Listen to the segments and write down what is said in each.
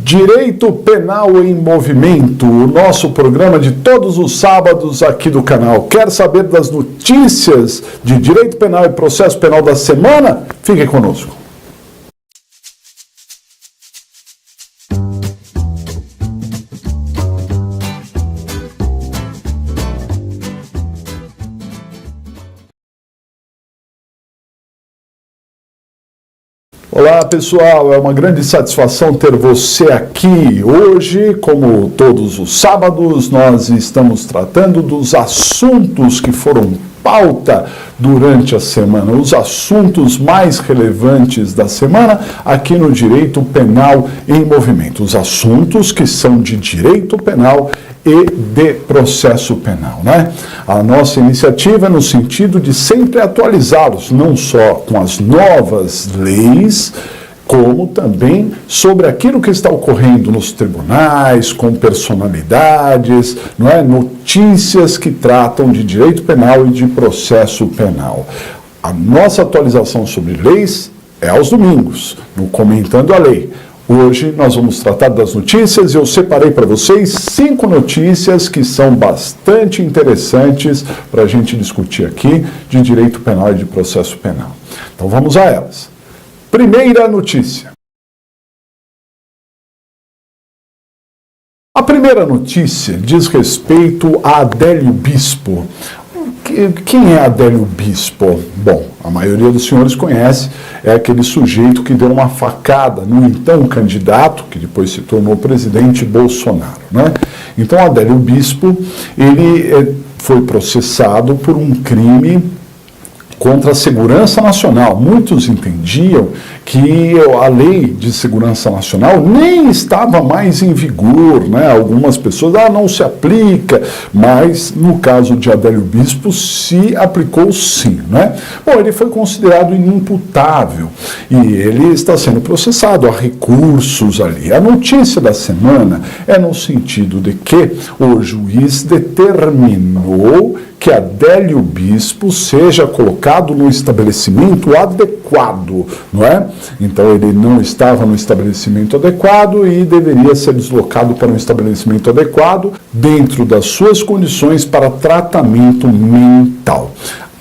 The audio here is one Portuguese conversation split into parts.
Direito Penal em Movimento, o nosso programa de todos os sábados aqui do canal. Quer saber das notícias de direito penal e processo penal da semana? Fique conosco. Olá pessoal, é uma grande satisfação ter você aqui. Hoje, como todos os sábados, nós estamos tratando dos assuntos que foram pauta durante a semana, os assuntos mais relevantes da semana aqui no Direito Penal em Movimento, os assuntos que são de direito penal e de processo penal, né? A nossa iniciativa é no sentido de sempre atualizá-los, não só com as novas leis, como também sobre aquilo que está ocorrendo nos tribunais, com personalidades, não é? Notícias que tratam de direito penal e de processo penal. A nossa atualização sobre leis é aos domingos, no Comentando a Lei. Hoje nós vamos tratar das notícias e eu separei para vocês 5 notícias que são bastante interessantes para a gente discutir aqui de direito penal e de processo penal. Então vamos a elas. Primeira notícia. A primeira notícia diz respeito a Adélio Bispo. Quem é Adélio Bispo? Bom, a maioria dos senhores conhece, é aquele sujeito que deu uma facada no então candidato, que depois se tornou presidente, Bolsonaro, né? Então, Adélio Bispo, ele foi processado por um crime contra a segurança nacional. Muitos entendiam que a lei de segurança nacional nem estava mais em vigor, né? Algumas pessoas, não se aplica, mas no caso de Adélio Bispo se aplicou sim, né? Bom, ele foi considerado inimputável e ele está sendo processado, há recursos ali. A notícia da semana é no sentido de que o juiz determinou que Adélio Bispo seja colocado no estabelecimento adequado, não é? Então ele não estava no estabelecimento adequado e deveria ser deslocado para um estabelecimento adequado dentro das suas condições para tratamento mental.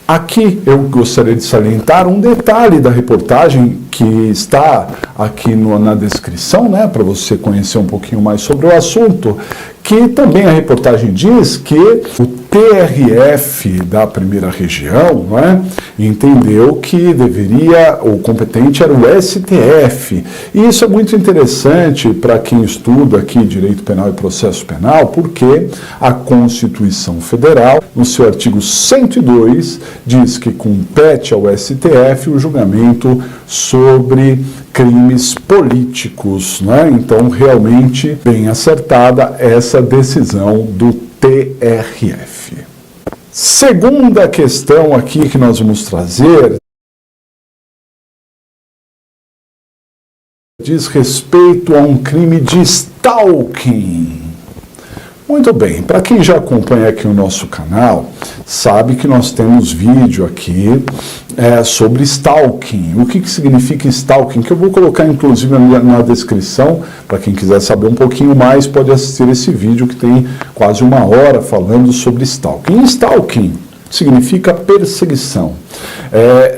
Aqui eu gostaria de salientar um detalhe da reportagem que está aqui na descrição, né, para você conhecer um pouquinho mais sobre o assunto, que também a reportagem diz que o TRF da primeira região, né, entendeu que deveria, o competente era o STF. E isso é muito interessante para quem estuda aqui direito penal e processo penal, porque a Constituição Federal, no seu artigo 102, diz que compete ao STF o julgamento sobre crimes políticos, né? Então, realmente, bem acertada essa decisão do TRF. Segunda questão aqui que nós vamos trazer diz respeito a um crime de stalking. Muito bem, para quem já acompanha aqui o nosso canal, sabe que nós temos vídeo aqui sobre stalking. O que significa stalking? Que eu vou colocar inclusive na descrição, para quem quiser saber um pouquinho mais, pode assistir esse vídeo que tem quase 1 hora falando sobre stalking. Stalking significa perseguição.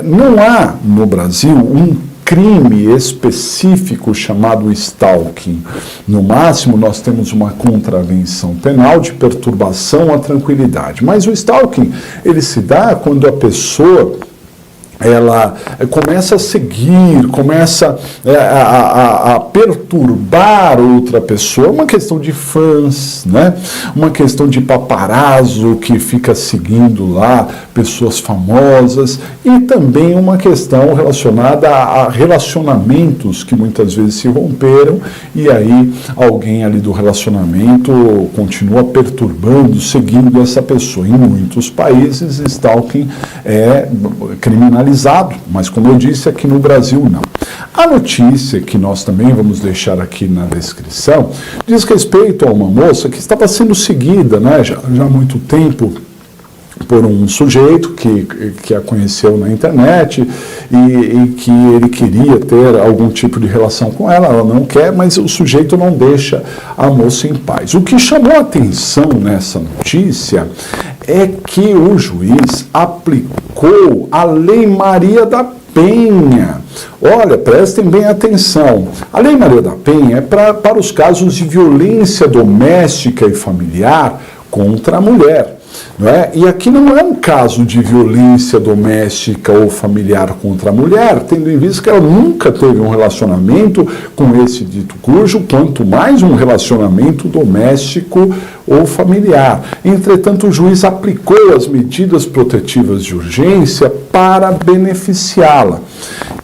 Não há no Brasil um crime específico chamado stalking. No máximo, nós temos uma contravenção penal de perturbação à tranquilidade. Mas o stalking, ele se dá quando a pessoa ela começa a seguir, começa a perturbar outra pessoa. É uma questão de fãs, né? Uma questão de paparazzo que fica seguindo lá pessoas famosas e também uma questão relacionada a relacionamentos que muitas vezes se romperam e aí alguém ali do relacionamento continua perturbando, seguindo essa pessoa. Em muitos países, stalking é criminalizado, mas como eu disse, aqui no Brasil não. A notícia que nós também vamos deixar aqui na descrição diz respeito a uma moça que estava sendo seguida, né, já há muito tempo por um sujeito que a conheceu na internet e que ele queria ter algum tipo de relação com ela não quer, mas o sujeito não deixa a moça em paz. O que chamou a atenção nessa notícia é que o juiz aplicou a Lei Maria da Penha. Olha, prestem bem atenção. A Lei Maria da Penha é para os casos de violência doméstica e familiar contra a mulher. Não é? E aqui não é um caso de violência doméstica ou familiar contra a mulher, tendo em vista que ela nunca teve um relacionamento com esse dito cujo, quanto mais um relacionamento doméstico ou familiar. Entretanto, o juiz aplicou as medidas protetivas de urgência para beneficiá-la.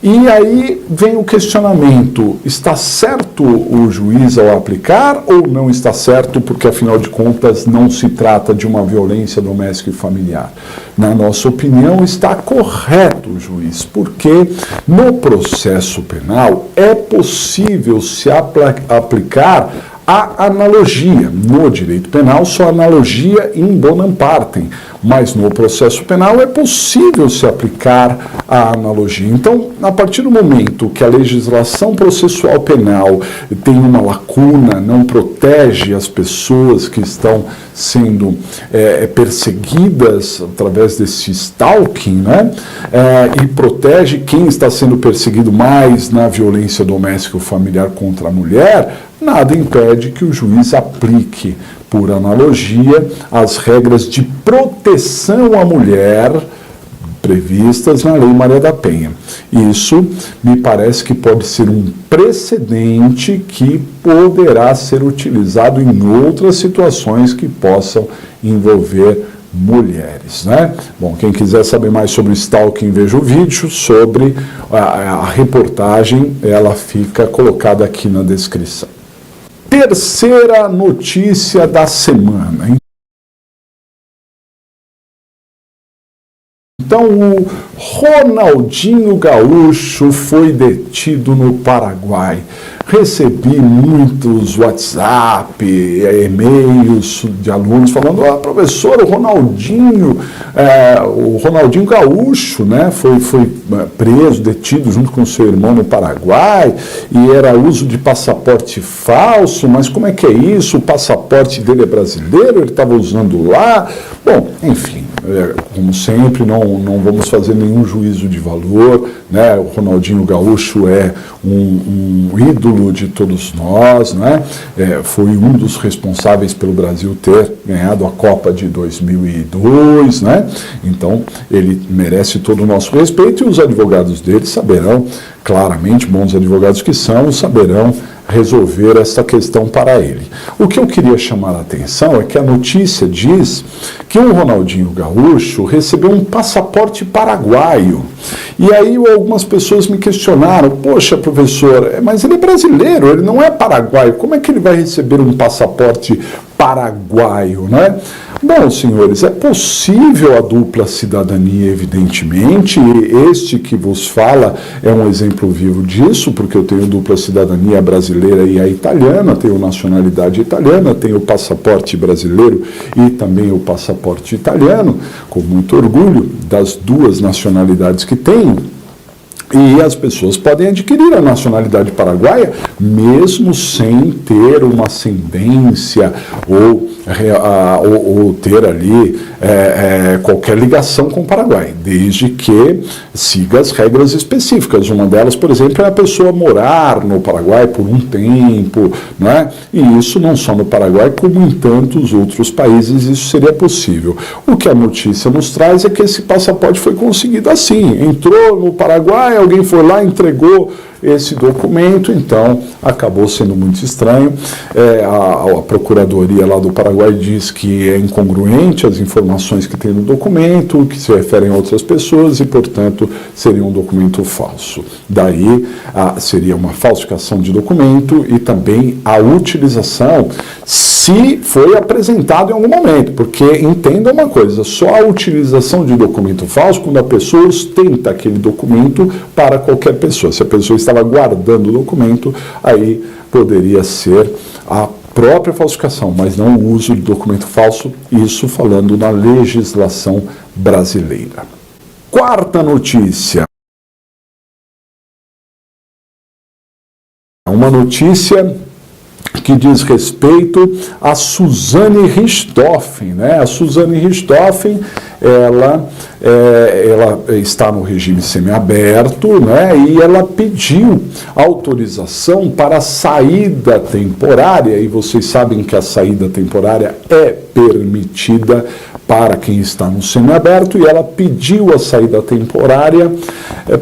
E aí vem o questionamento: está certo o juiz ao aplicar ou não está certo, porque afinal de contas não se trata de uma violência doméstica e familiar? Na nossa opinião, está correto o juiz, porque no processo penal é possível se aplicar a analogia. No direito penal, só analogia in bonam partem, mas no processo penal é possível se aplicar a analogia. Então, a partir do momento que a legislação processual penal tem uma lacuna, não protege as pessoas que estão sendo perseguidas através desse stalking, né? E protege quem está sendo perseguido mais na violência doméstica ou familiar contra a mulher, nada impede que o juiz aplique, por analogia, as regras de proteção à mulher previstas na Lei Maria da Penha. Isso me parece que pode ser um precedente que poderá ser utilizado em outras situações que possam envolver mulheres, né? Bom, quem quiser saber mais sobre stalking, veja o vídeo. Sobre a reportagem, ela fica colocada aqui na descrição. Terceira notícia da semana. Então, o Ronaldinho Gaúcho foi detido no Paraguai. Recebi muitos WhatsApp, e-mails de alunos falando: professor, o Ronaldinho Gaúcho, né, foi preso, detido junto com seu irmão no Paraguai, e era uso de passaporte falso, mas como é que é isso? O passaporte dele é brasileiro, ele estava usando lá. Bom, enfim, como sempre, não vamos fazer nenhum juízo de valor, né? O Ronaldinho Gaúcho é um ídolo de todos nós, né? Foi um dos responsáveis pelo Brasil ter ganhado a Copa de 2002, né? Então, ele merece todo o nosso respeito, e os advogados dele saberão, claramente, bons advogados que são, saberão resolver essa questão para ele. O que eu queria chamar a atenção é que a notícia diz que o Ronaldinho Gaúcho recebeu um passaporte paraguaio. E aí algumas pessoas me questionaram: poxa, professor, mas ele é brasileiro, ele não é paraguaio, como é que ele vai receber um passaporte paraguaio, né? Bom, senhores, é possível a dupla cidadania, evidentemente, e este que vos fala é um exemplo vivo disso, porque eu tenho dupla cidadania brasileira e a italiana, tenho nacionalidade italiana, tenho o passaporte brasileiro e também o passaporte italiano, com muito orgulho das duas nacionalidades que tenho. E as pessoas podem adquirir a nacionalidade paraguaia mesmo sem ter uma ascendência ou ter ali qualquer ligação com o Paraguai, desde que siga as regras específicas. Uma delas, por exemplo, é a pessoa morar no Paraguai por um tempo, né? E isso não só no Paraguai, como em tantos outros países isso seria possível. O que a notícia nos traz é que esse passaporte foi conseguido assim: entrou no Paraguai, alguém foi lá, entregou esse documento, então acabou sendo muito estranho. A Procuradoria lá do Paraguai diz que é incongruente as informações que tem no documento, que se referem a outras pessoas e, portanto, seria um documento falso. Daí seria uma falsificação de documento e também a utilização, se foi apresentado em algum momento, porque entenda uma coisa: só a utilização de documento falso quando a pessoa ostenta aquele documento para qualquer pessoa. Se a pessoa estava guardando o documento, aí poderia ser a própria falsificação, mas não o uso de documento falso, isso falando na legislação brasileira. Quarta notícia. Uma notícia que diz respeito a Suzane Richthofen, né? A Suzane Richthofen, ela está no regime semiaberto, né? E ela pediu autorização para a saída temporária, e vocês sabem que a saída temporária é permitida para quem está no semiaberto, e ela pediu a saída temporária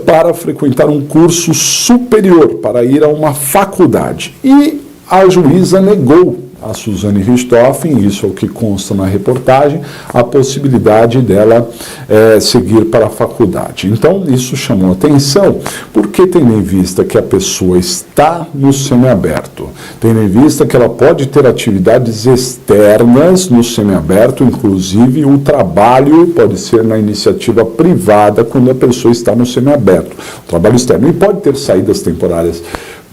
para frequentar um curso superior, para ir a uma faculdade. E a juíza negou a Suzane Richthofen, isso é o que consta na reportagem, a possibilidade dela seguir para a faculdade. Então, isso chamou atenção, porque tendo em vista que a pessoa está no semiaberto, tendo em vista que ela pode ter atividades externas no semiaberto, inclusive o trabalho pode ser na iniciativa privada quando a pessoa está no semiaberto, trabalho externo, e pode ter saídas temporárias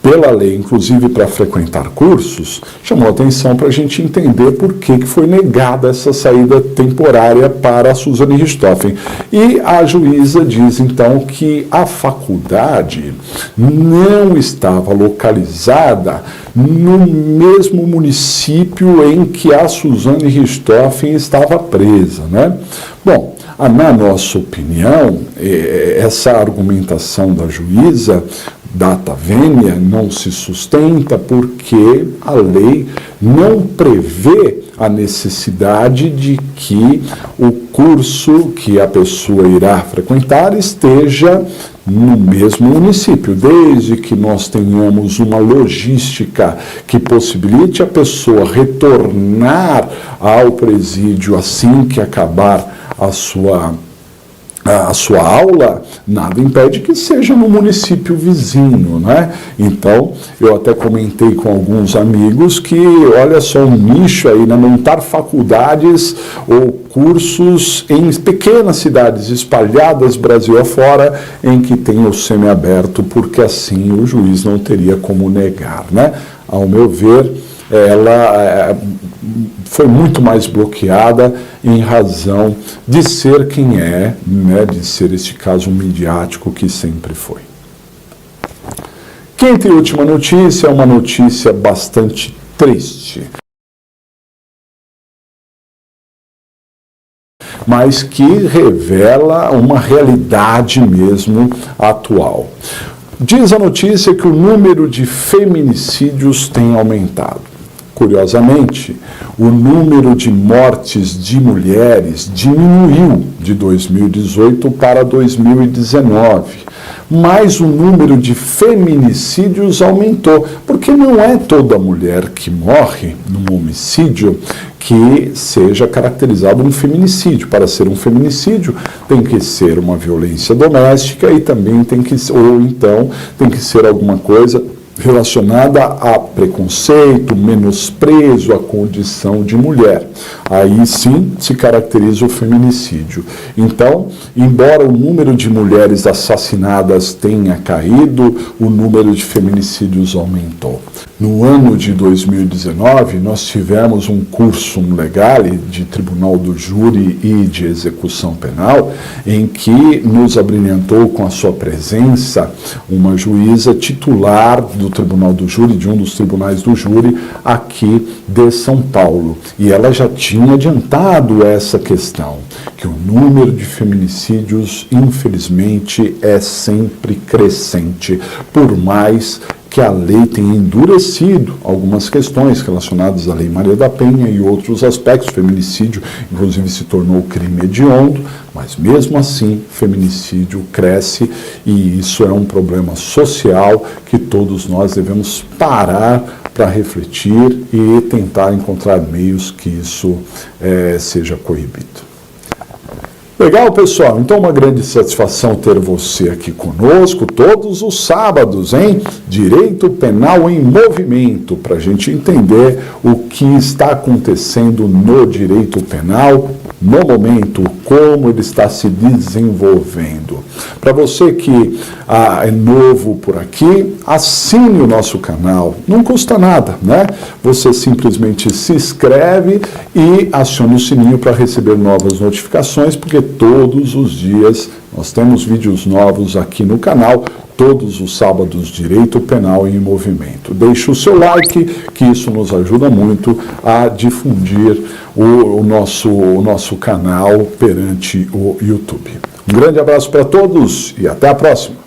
pela lei, inclusive para frequentar cursos, chamou a atenção para a gente entender por que foi negada essa saída temporária para a Suzane Richthofen. E a juíza diz, então, que a faculdade não estava localizada no mesmo município em que a Suzane Richthofen estava presa, né? Bom, na nossa opinião, essa argumentação da juíza data vênia não se sustenta porque a lei não prevê a necessidade de que o curso que a pessoa irá frequentar esteja no mesmo município, desde que nós tenhamos uma logística que possibilite a pessoa retornar ao presídio assim que acabar a sua aula, nada impede que seja no município vizinho, né? Então, eu até comentei com alguns amigos que, olha só, um nicho aí, né? Montar faculdades ou cursos em pequenas cidades espalhadas Brasil afora, em que tem o semiaberto, porque assim o juiz não teria como negar, né? Ao meu ver, ela foi muito mais bloqueada em razão de ser quem é, né, de ser este caso midiático que sempre foi. Quinta e última notícia é uma notícia bastante triste, mas que revela uma realidade mesmo atual. Diz a notícia que o número de feminicídios tem aumentado. Curiosamente, o número de mortes de mulheres diminuiu de 2018 para 2019, mas o número de feminicídios aumentou, porque não é toda mulher que morre num homicídio que seja caracterizado um feminicídio. Para ser um feminicídio, tem que ser uma violência doméstica e também tem que ser alguma coisa relacionada a preconceito, menosprezo à condição de mulher. Aí sim se caracteriza o feminicídio. Então, embora o número de mulheres assassinadas tenha caído, o número de feminicídios aumentou. No ano de 2019, nós tivemos um curso legale de Tribunal do Júri e de Execução Penal, em que nos abrilhantou com a sua presença uma juíza titular do Tribunal do Júri, de um dos tribunais do júri aqui de São Paulo. E ela já tinha adiantado essa questão, que o número de feminicídios, infelizmente, é sempre crescente, por mais que a lei tenha endurecido algumas questões relacionadas à Lei Maria da Penha e outros aspectos. O feminicídio, inclusive, se tornou crime hediondo, mas mesmo assim, feminicídio cresce e isso é um problema social que todos nós devemos parar para refletir e tentar encontrar meios que isso seja coibido. Legal, pessoal? Então, uma grande satisfação ter você aqui conosco todos os sábados, hein? Direito Penal em Movimento, para a gente entender o que está acontecendo no direito penal, no momento, como ele está se desenvolvendo. Para você que é novo por aqui, assine o nosso canal, não custa nada, né? Você simplesmente se inscreve e aciona o sininho para receber novas notificações, porque todos os dias nós temos vídeos novos aqui no canal, todos os sábados, Direito Penal em Movimento. Deixe o seu like, que isso nos ajuda muito a difundir o nosso canal perante o YouTube. Um grande abraço para todos e até a próxima!